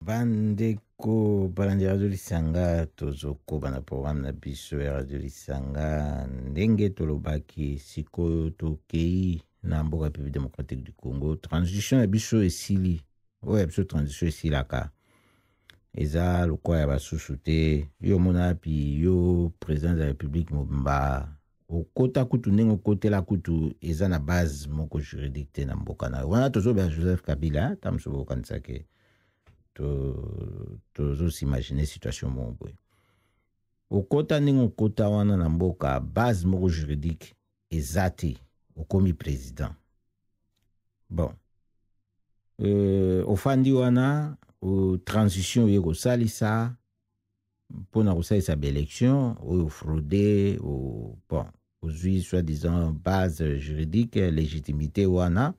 Bandeko balandi radio lisanga tozokoba na programme na biso ya radio lisanga ndenge tolobaki sikoyo tokei na mboka République démocratique du Congo. Transition ya biso esili oyo ya biso transition esilaka eza lokola ya basusu te yo mona pi yo président de la République mobimba okota kutu ndenge okotela kutu eza na base moko juridique te na mboka na wana tozoba Joseph Kabila tamso bokanisake s'imaginer situation moko okota ndenge okota wana na mboka base moko juridique eza te okomi président bon ofandi wana transition oyo kosalisa mpona kosalisa baélection oyo fraude bon ozwi soi-disant base juridique légitimité wana.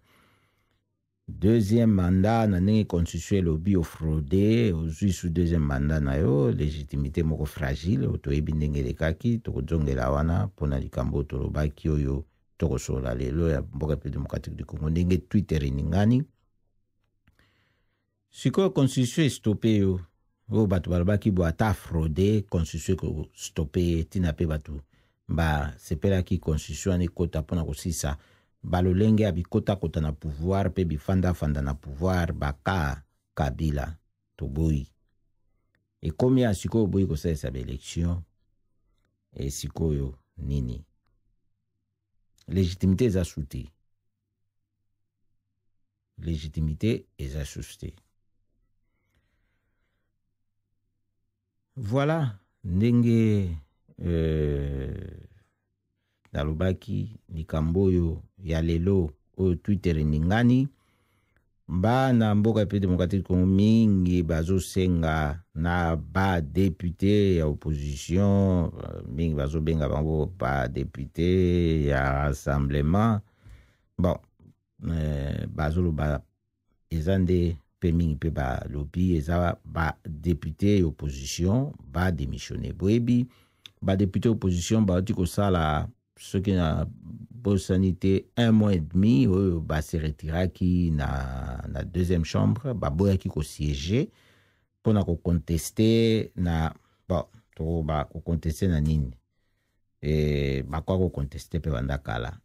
Deuxième mandat, na ndenge constitution elobi ofraude ozwi sous deuxième mandat na yo légitimité moko fragile otoyebi ndenge elekaki tokozongela wana mpona likambo tolobaki oyo tokosola lelo ya mboka République démocratique du Congo ndenge Twitter eningani sikoyo constitution estope yo oyo bato balobaki bo ata fraude constitution ekostope tina mpe bato basepelaki constitution wana ekota mpona kosilisa balolenge ya bikota-kota na pouvoir pe bifanda-fanda na pouvoir baka Kabila toboyi ekomi ya sikoyo boyi kosalisa baélection sikoyo nini légitimité eza su te légitimité eza susu te voilà ndenge nalobaki likambo oyo ya lelo oyo Twitter eningani bana mboka République démocratique Congo mingi bazosenga na badepute ya opposition mingi bazobenga bango badepute ya rassemblement bon bazoloba eza nde mpe mingi mpe balobi eza badepute ya opposition badémissionne boyebi badepute ya opposition bauti kosala soki na bosani te 1 mois et demi oyo base retiraki na deuxième chambre baboyaki kosiéger mpona koconteste na bon to bakoconteste na nini bakoka koconteste mpe banda kala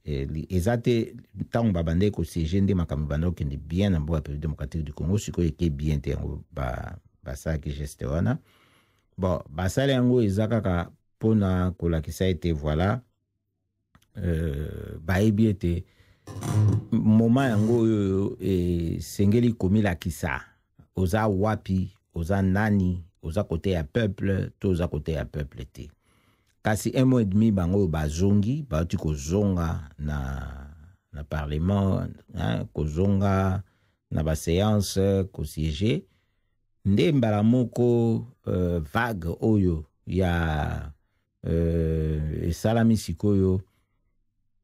eza te ntango babandaki kosiéger nde makambo banda kokende bien na mboka République démocratique du Congo sikoyo eke bien te yango basalaki geste wana bon basala yango eza kaka mpona kolakisa ete voilà bayebi ete moma yango oyo esengeli komilakisa oza wapi oza nani oza kote ya peuple to oza kote ya peuple te kasi 1 mois et demi bango oyo bazongi bauti kozonga na parlement kozonga na baséance kosiéger nde mbala moko vague oyo ya esalami sikoyo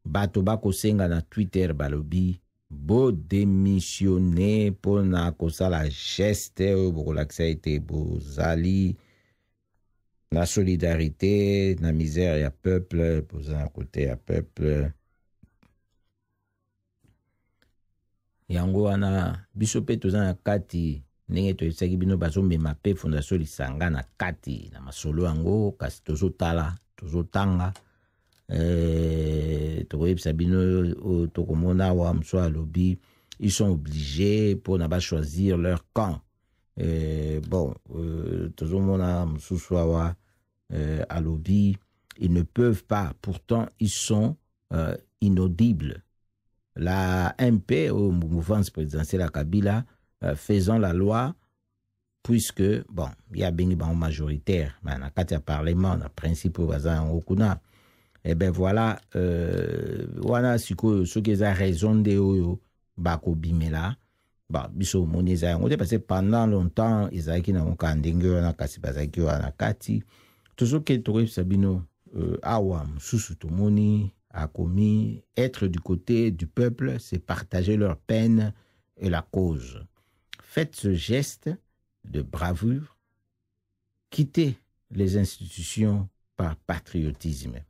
bato bakosenga na Twitter balobi bo démissionner mpona kosala geste oyo bokolakisa ete bozali na solidarité na misère ya peuple boza na kote ya peuple yango wana biso mpe toza na kati ndenge toyebisaki bino bazomema mpe fondation lisanga na kati na masolo yango kasi tozotanga tokoyebisa bino tokomona wa mosu alobi ils sont obligés mpona bachoisir leur camp bon tozomona mosusu awa alobi ils ne peuvent pas pourtant ils sont inaudibles la MP au mouvance présidentielle à Kabila faisant la loi puisque bon il y a bengi bango majoritaire mais na kati ya parlement na principe baza yango kuna et ben voilà wana sikoyo soki eza raison nde oyo bakobimela ba biso omoni eza yango te parce que pendant longtemps ezalaki na moka ndenge wana kasi bazalaki wana kati tozoke tokoyebisa bino awa mosusu tomoni akomi être du côté du peuple c'est partager leur peine et la cause. Faites ce geste de bravoure, quittez les institutions par patriotisme.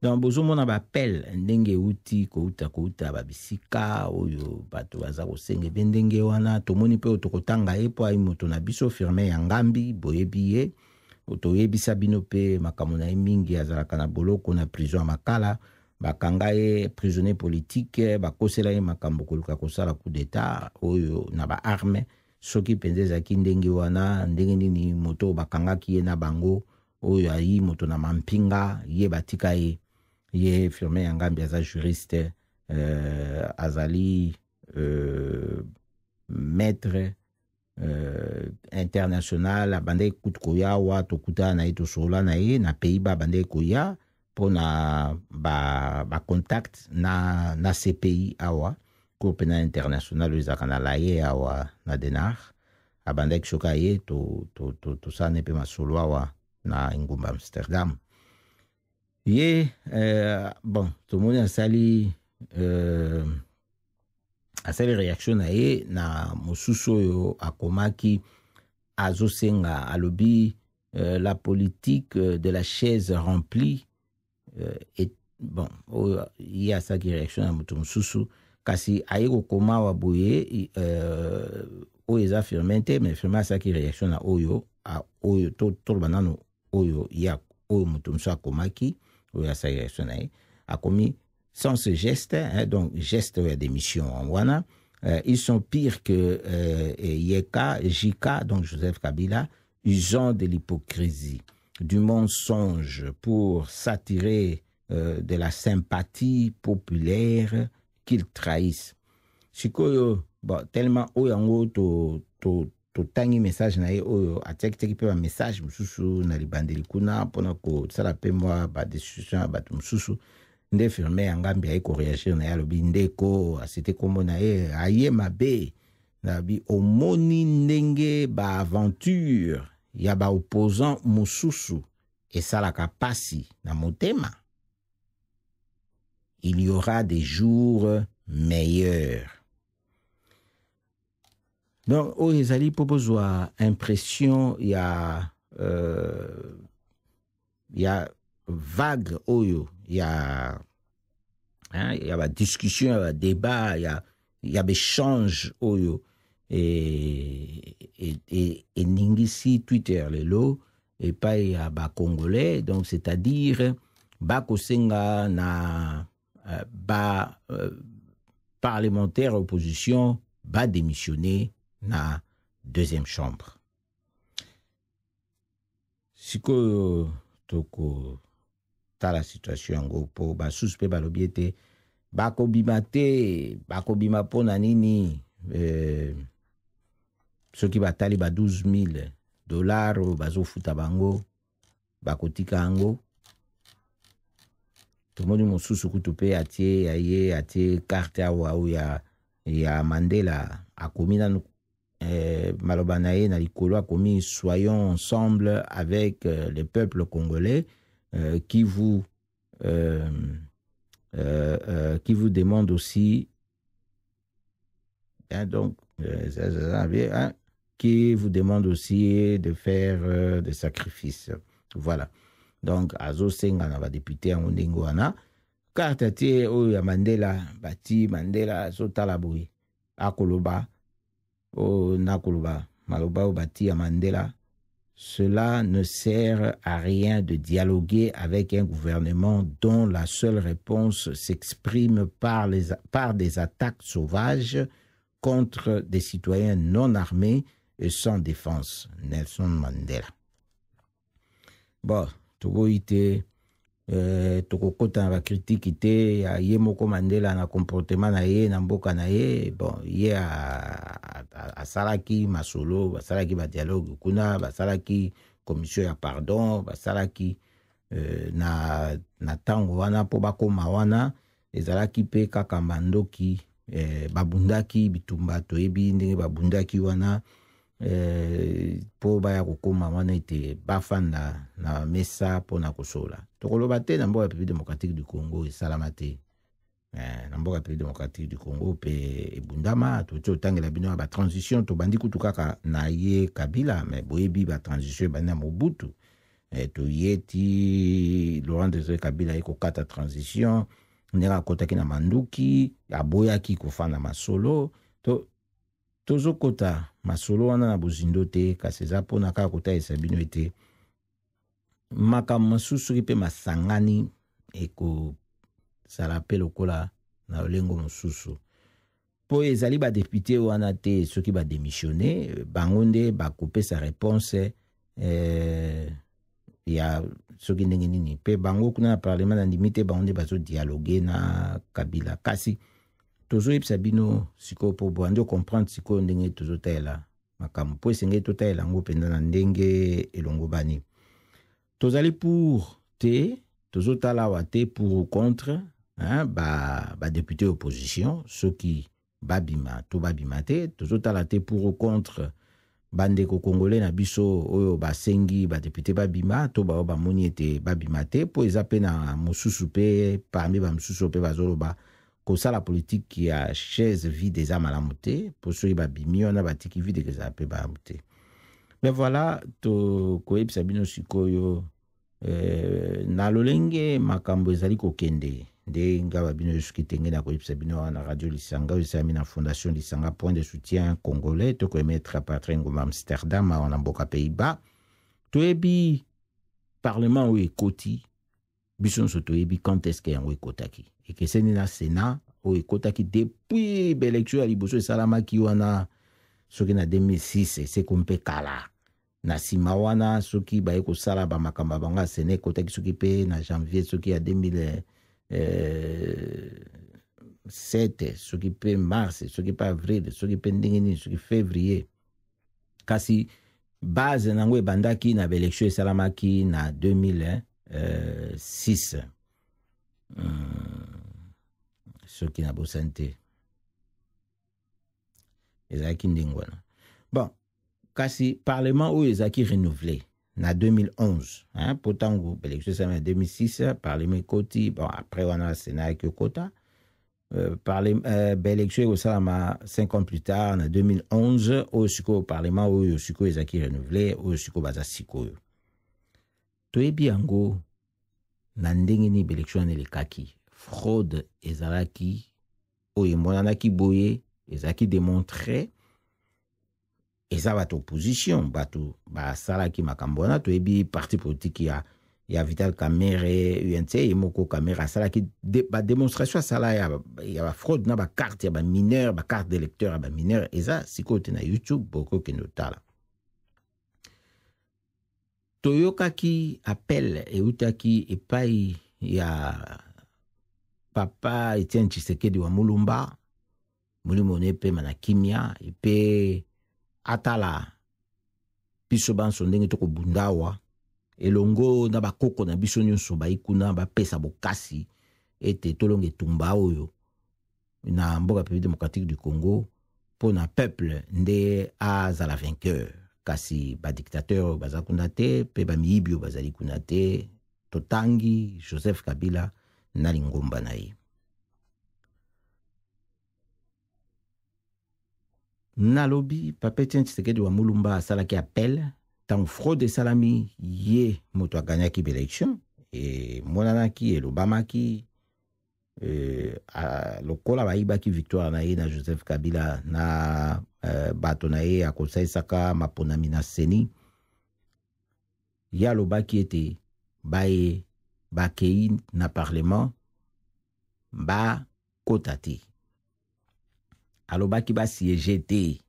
donc bozomona bapel ndenge euti kouta babisika oyo bato baza kosenga ebe ndenge wana tomoni mpe tokotanga ye mpo ai moto na biso Firmin Yangambi boyebi ye toyebisa bino mpe makambo na ye mingi azalaka na boloko na prison ya Makala bakanga ye prisonnier politique bakosela ye makambo koluka kosala coup d'état oyo na baarme soki mpenza ezalaki ndenge wana ndenge nini moto bakangaki ye na bango oyo ayi moto na mampinga ye batika ye Firmin Yangambi aza juriste azali maître international abandaki kutu koya awa tokutana na ye tosola na ye na Pays-Bas abandaki koya mpona bacontact na CPI awa cour pénal international oyo ezalaka na laye awa na Denar abandaki soki aye tosala ne mpe masolo awa na engumba Amsterdam ye bon tomoni asali réaction na ye na mosusu oyo akomaki azosenga alobi la politique de la chaise remplie et bon ye asaki réaction na moto mosusu kasi aye kokoma awa boye oyo eza Firmin te mais Firmin asaki réaction na oyo toloba nano oyo oyo moto mosusu akomaki oyo asaki réaction na ye akomi sans ce geste, hein, donc geste de démission en Wana, ils sont pires que Yeka, Jika, donc Joseph Kabila, ils ont de l'hypocrisie, du mensonge pour s'attirer de la sympathie populaire qu'ils trahissent. Sikoyo, bon, tellement oyango to tangi message na ye oyo atiaki pe ba message mususu na libandeli kuna pona ko sala pe moi ba discussion ba mususu nde Firmin Yangambi aye ko réagir na yalobi ndeko asite kombo na ye aye mabe na bi omoni ndenge ba aventure ya ba opposant mususu esalaka pasi na motema. Il y aura des jours meilleurs. Donc, oh, ezali popozwa impression ya vague oyo ya ba discussion ya débat ya échange oyo et ningisi Twitter lelo et pas ya ba congolais, donc c'est-à-dire ba kosenga na parlementaire opposition ba démissionner na deuxième chambre. Siko toko ta la situation yango po ba suspect ba lobiete bako bima po na nini soki batali ba $12,000 bazo futa bango bako tika yango tomoni mosusu kutu pe atie carte awa ya Mandela akomi na maloba na ye na likolo akomi soyons ensemble avec le peuple congolais qui vous demande aussi donc qui vous demande aussi de faire des sacrifices. Voilà. Donc azo senga na ba député en ndingo wana carte tie oyo ya Mandela bati Mandela sotala boy akoloba o nakoloba maloba o bati ya Mandela. Cela ne sert à rien de dialoguer avec un gouvernement dont la seule réponse s'exprime par des attaques sauvages contre des citoyens non armés et sans défense. Nelson Mandela. Bon, Togo ite tokokota na critique ite ya ye moko Mandela na comportement na ye na mboka na ye. Bon, ye asalaki masolo, basalaki ba dialogue kuna, basalaki commission ya pardon, basalaki na tango wana po bakoma wana ezalaki pe kaka mandoki babundaki bitumba toyebi ndenge babundaki wana po baya kokoma wana ete bafanda na mesa po na kosola tokoloba te na mboka République démocratique du Congo esalama te na mboka République démocratique du Congo pe ebundama totangela bino ba transition to bandi kutu kaka na ye Kabila mais boyebi ba transition bana Mobutu toyeti Laurent Désiré Kabila ekokata transition ndenge akotaki na manduki aboyaki kofanda masolo tozokota masolo wana na bozindo te kasi eza mpona kaka kotalisa bino ete makambo mosusu mpe masangani ekozala mpe lokola na lolengo mosusu mpo ezali badepute wana te soki badémissionne bango nde bakopesa réponse ya soki ndenge nini mpe bango kuna na parlement na ndimi te bango nde bazodialogue na Kabila kasi tozoyebisa bino sikoyo mpo bwandi comprendre sikoyo ndenge tozotalela makambo mpo esengeli totalela yango mpenza na ndenge elongo bani tozali pour te tozotala awa te pour ou contre badepute opposition soki babima to babima te tozotala te pour ou contre bandeko congolais na biso oyo basengi badepute babima to bao bamoni ete babima te mpo eza mpe na mosusu mpe parmi bamosusu mpe bazoloba kosala politike ya chaise vide eza malamu te mpo soki babimi wana batiki vide eza mpe malamu te mais voilà tokoyebisa bino sikoyo na lolenge makambo ezali kokende nde ngaba bino soki tenge na koyebisa bino na radio Lisanga oyo esalami na fondation Lisanga point de soutien congolais tokoyemetre Patrin Ngoma Amsterdam wana mboka Pays-Bas toyebi parlement oyo ekoti biso nyonso toyebi quand est-ce que yango ekotaki ekeseni na Sénat oyo ekotaki depuis baélection ya liboso esalamaki wana soki na 2006 eseko mpe kala na nsima wana soki baye kosala bamakambo bango ya Sénat ekotaki soki mpe na janvier soki ya 2007 soki mpe mars soki mpe avril soki mpe ndenge nini soki février kasi base nango ebandaki na baélection esalamaki na 2006 soki na bosani te ezalaki ndenge wana bon kasi parlement oyo ezalaki renouvelé na 2011 po ntango baélection esalama na 2006 parlement ekoti bon après wana Sénat eki okota baélection ekosalama 5 ans plus tard na 2011 oyo sikoyo parlement oyo sikoyo ezalaki renouvelé oyo sikoyo baza sikoyo toyebi yango na ndenge nini baélection wana elekaki fraude ezalaki oyo emonanaki boye ezalaki démontré eza bato opposition bato basalaki makambo wana toyebi parti politique ya Vital Kamerhe UNC ye moko Kamerhe asalaki badémonstration asala ya bafraude na bakarte ya bamineur bakarte d'électeur ya bamineur eza sikoyo te na YouTube bokokende otala toyokaki appel eutaki epai ya papa Etienne Tshisekedi wa Mulumba mulimo ne pe mana kimia epe atala biso banso ndenge tokobundawa elongo na bakoko na biso nyonso baikuna bapesa bokasi ete tolonga etumba oyo na mboka République démocratique du Congo pour na peuple nde azala vainqueur kasi badictateur baza kuna te pe bamiyibi bazali kuna te totangi Joseph Kabila na lingomba na ye nalobi papa Etienne Tshisekedi wa Mulumba asalaki appel tant fraude esalami ye moto aganyaki baélection emonanaki elobamaki lokola bayibaki victoire na ye na Joseph Kabila na bato na ye akosalisaka maponami na seni ye alobaki ete baye bakei na parlement bakota te alobaki basiege te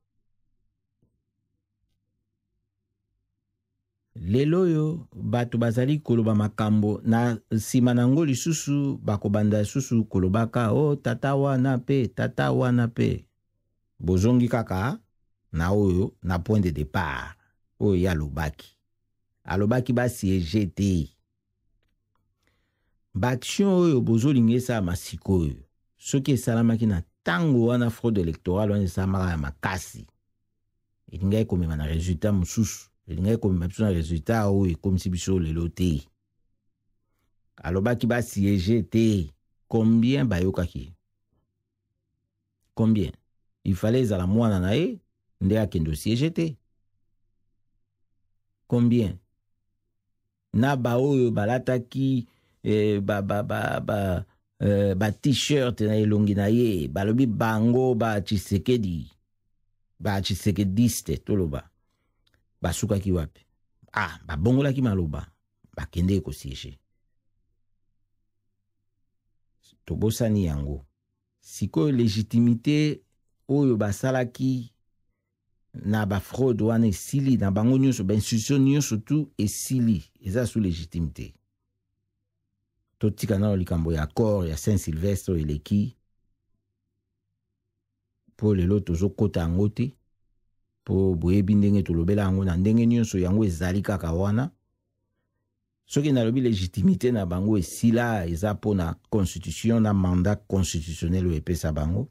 lelo oyo bato bazali koloba makambo na nsima nango lisusu bakobanda lisusu kolobaka tata wana pe bozongi kaka na oyo na point de départ oyo ye alobaki basiege te baaction oyo bozolinga esalama sikoyo soki esalamaki na tango wana fraude électorale wana esalamaka ya makasi elingai ekomema na résultat mosusu elingai ekomema biso na résultat oyo ekomisi biso lelo te alobaki basiege te combien bayokaki combien il fallait ezala mwana na ye nde akende osiege te combien na ba oyo balataki ba t-shirt na elongi na ye balobi bango ba Tshisekediste toloba basukaki wapi babongolaki maloba bakende kosiege tobosani yango sikoyo légitimité oyo basalaki na ba fraude wana esili na bango nyonso ba institution nyonso tu esili eza sous légitimité totika na likambo ya accord ya Saint-Sylvestre eleki po lelo tozokota yango te po boyebi ndenge tolobela yango na ndenge nyonso yango ezali kaka wana soki nalobi légitimité na bango esila eza po na constitution na mandat constitutionnel oyo epesa bango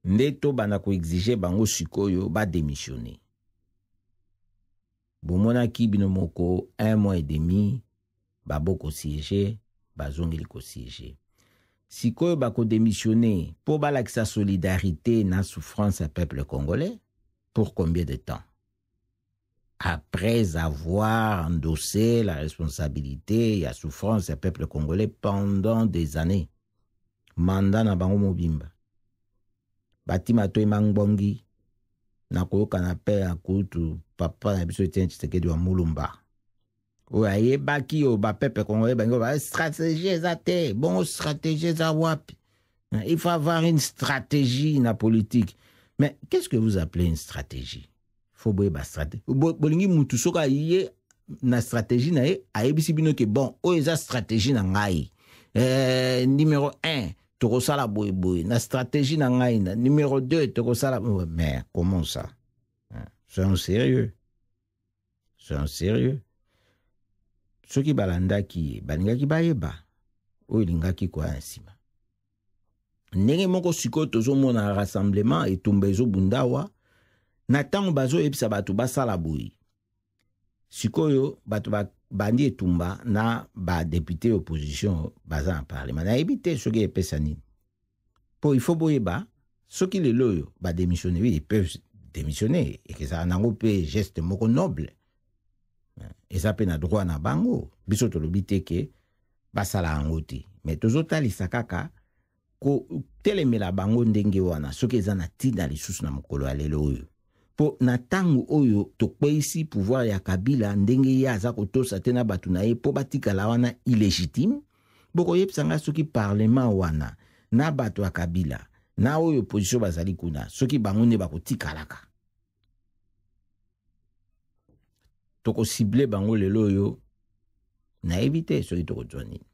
nde tobanda koexige bango sikoyo badémissionner bomonaki bino moko 1 mois et demi baboko siéger bazongeli kosiéger sikoyo bakodémissionner po balakisa solidarité na souffrance ya peuple congolais pour combien de temps après avoir endossé la responsabilité ya souffrance ya peuple congolais pendant des années mandat na bango mobimba batima to emangbongi na koyoka na pe ya kutu papa na biso Etienne Tshisekedi wa Mulumba oyo ayebaki oyo bapepe congolais bango ba stratégie eza te bon stratégie eza wapi il faut avoir une stratégie na politique mais qu'est-ce que vous appelez une stratégie faut boyeba stratégie bolingi mutu soki aye na stratégie na ye ayebisi bino ke bon oyo eza stratégie na ngai numéro 1 tokosala boye na stratégie na ngai na numéro 2 tokosala mais comment ça c'est un sérieux soki balandaki balingaki bayeba oyo lingaki kwa nsima ndenge moko sikoyo tozomona rassemblement etumba ezobundawa na ntango bazoyebisa bato basala boye sikoyo bato bandi etumba na badepute opposition baza na parlement nayebi te soki epesa nini po il faut boyeba soki lelo oyo badémissionner oui ils peuvent démissionner ekezala nango mpe geste moko noble eza mpe na droit na bango biso tolobi te ke basala yango te mais tozotalisa kaka kotelemela bango ndenge wana soki eza na ntina lisusu na mokolo ya lelo oyo po na ntango oyo tokweyisi pouvoir ya Kabila ndenge ye aza kotosa te na bato na ye po batikala wana illégitime bokoyebisa nga soki parlement wana na bato ya Kabila na oyo opposition bazali kuna soki bango nde bakotikalaka tokosible bango lelo oyo nayebi te soki tokozwa nini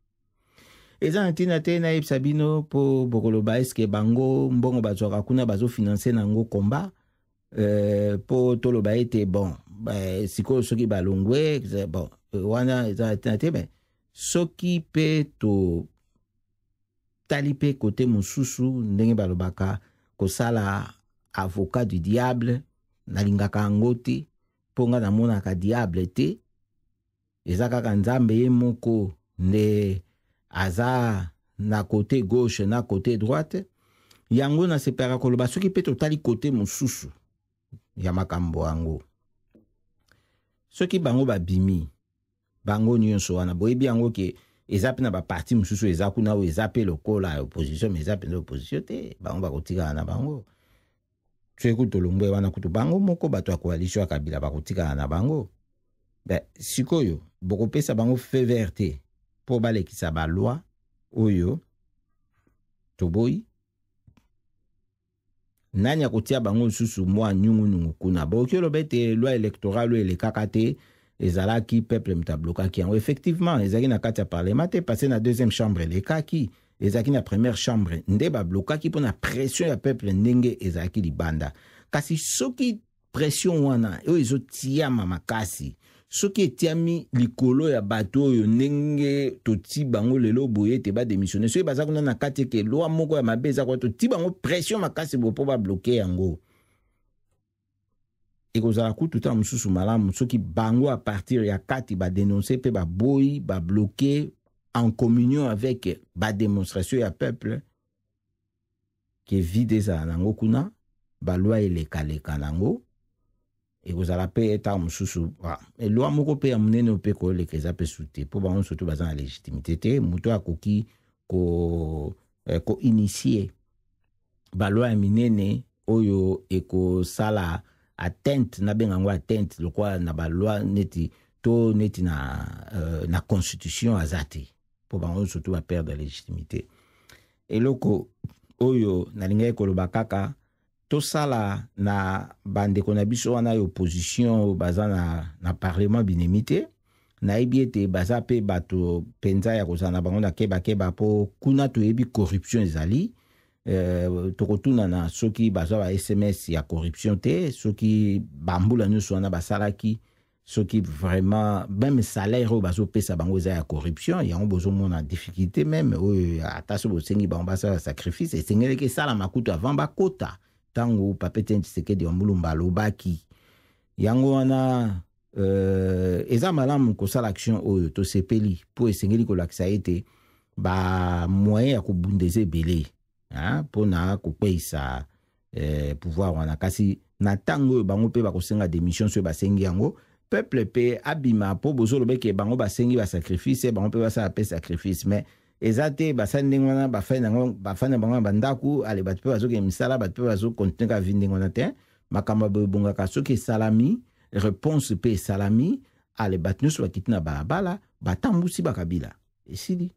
eza na ntina te nayebisa bino po bokoloba eske bango mbongo bazwaka kuna bazofinanse nango komba po toloba ete bon sikoyo soki balongwe bon wana eza na ntina te mais soki mpe tali mpe kote mosusu ndenge balobaka kosala avocat du diable nalingaka yango te mpo nga namonaka diable te eza kaka nzambe ye moko nde aza na kote gauche na kote droite yango nasepelaka koloba soki mpe totali kote mosusu ya makambo yango soki bango babimi bango nyonso wana boyebi yango ke eza mpe na baparti mosusu eza kuna oyo eza mpe lokola ya opposition mais eza mpe na opposition te bango bakotikala na bango soki kutolongwe wana kutu bango moko bato ya coalition ya Kabila bakotikala na bango sikoyo bokopesa bango feu vert te po balekisa baloi oyo toboyi nani akotia bango lisusu mwa nyungu kuna boki oloba ete loi électorale oyo elekaka te ezalaki peuple mutablokaki yango effectivement ezalaki na kati ya parlement te passé na deuxième chambre elekaki ezalaki na première chambre nde bablokaki mpo na pression ya peuple ndenge ezalaki libanda kasi soki pression wana oyo ezotiama makasi soki etiami likolo ya bato oyo ndenge toti bango lelo boye ete badémissionner soki baza kuna na kati eke loi moko ya mabe eza kwa toti bango pression makasi bo mpo babloke yango ekozala kutu ta mosusu malamu soki bango a partir ya kati badénonce mpe baboyi babloke en communion avec badémonstration ya peuple ke vide ezala nango kuna baloi elekaleka nango ekozala pe eta mosusu elwa moko pe ya monene mpe koleka eza mpe su te mpo bango surtout baza na légitimité te moto akoki koinitie balwa ya minene oyo ekosala atteinte nabenga yango atteinte lokola na balwa neti to neti na constitution aza te mpo bango surtout baperdre légitimité eloko oyo nalingaki koloba kaka tosala na bandeko na biso wana ya opposition baza na parlement binemi te nayebi ete baza mpe bato mpenza ya kozala na bango na kebakeba mpo kuna toyebi corruption ezali tokotuna na soki bazwa ba SMS ya corruption te soki bambula nyonso wana basalaki soki vraiment même salaire oyo bazopesa bango eza ya corruption yango bozomona difficulté même oyo ata so bosengi bango basala sacrifice esengeleki esala makutu avant bakota tango Papa Etienne Tshisekedi wa Mulumba alobaki yango wana eza malamu kosala action oyo tosepeli mpo esengeli kolakisa ete bamoyen ya kobundeza ebele mpona kopesa pouvoir wana kasi na ntango oyo bango mpe bakosenga démission soki basengi yango peuple mpe abima mpo bozolobeke bango basengi basacrifice bango mpe basala mpe sacrifice mais eza te basali ndenge wana bafani na bango na bandako ale bato mpe bazokende misala bato mpe bazokontinue kaka vi ndenge wana te makambo boye ebongaka soki esalami réponse mpe esalami ale bato nyonso bakiti na balabala batambusi bakabila esili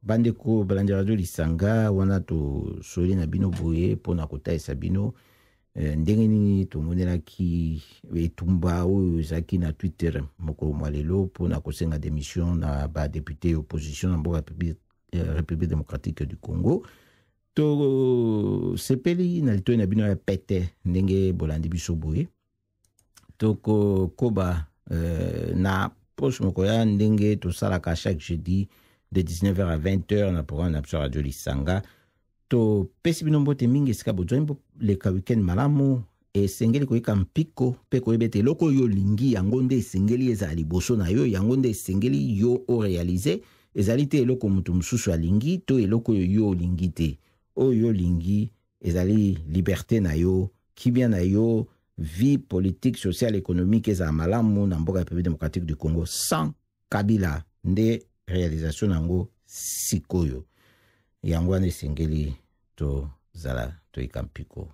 bandeko balandi radio lisanga wana tosoli na bino boye mpona kotalisa bino ndenge nini tomonelaki etumba oyo ezalaki na Twitter mokolo mwa lelo mpona kosenga démission na badepute opposition na mboka République démocratique du Congo tosepeli na litoi na bino ya pete ndenge bolandi biso boye tokokoba na poche moko ya ndenge tosalaka chaque jeudi de 19h à 20h na programme na biso radio lisanga to pesi bino mbote mingi esika bozwani leka weekend malamu esengeli koyika mpiko mpe koyeba ete eloko oyo olingi yango nde esengeli ezala liboso na yo yango nde esengeli yo orealize ezali te eloko moto mosusu alingi to eloko oyo yo olingi te oyo yo olingi ezali liberté na yo kibia na yo vie politique sociale économique ezala malamu na mboka ya République démocratique du Congo sans Kabila nde réalisation nango sikoyo yango wana esengeli tozala toyika mpiko